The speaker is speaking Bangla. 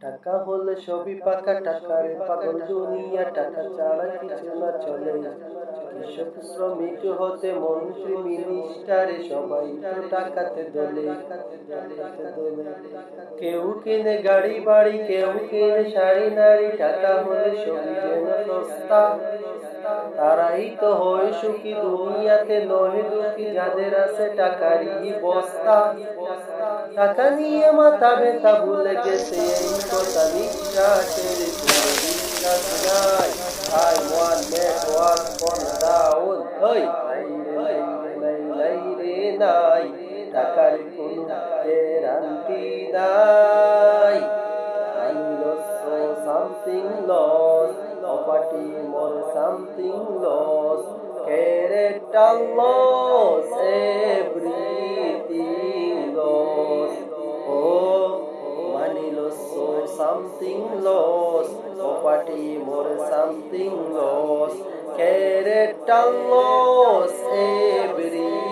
টাকা হলে সবই পাকা, টাকারে পাগল দুনিয়া, টাকা ছাড়া কিছু না চলে। কৃষক শ্রমিক হতে মন্ত্রী মিনিস্টারে সবাই তো টাকাতে দোলে। কেউ কিনে গাড়ি বাড়ি, কেউ কিনে শাড়ি নারী, টাকা হলে সবই যেন সস্তা। তারাই তো হয় সুখী দুনিয়াতে, নয় দুঃখী যাদের আছে টাকারই বস্তা। টাকা নিয়ে মাথা ব্যথা ভুলে গেছে এই কথা, নিঃশ্বাসের কোনো বিশ্বাস নাই। I want network on down, ওই নাই রে নাই, টাকার কোনো গ্যারান্টি নাই। Money loss, so something lost, property more something lost, character loss, everything lost. Oh, money loss, so something lost, property more something lost, character loss, everything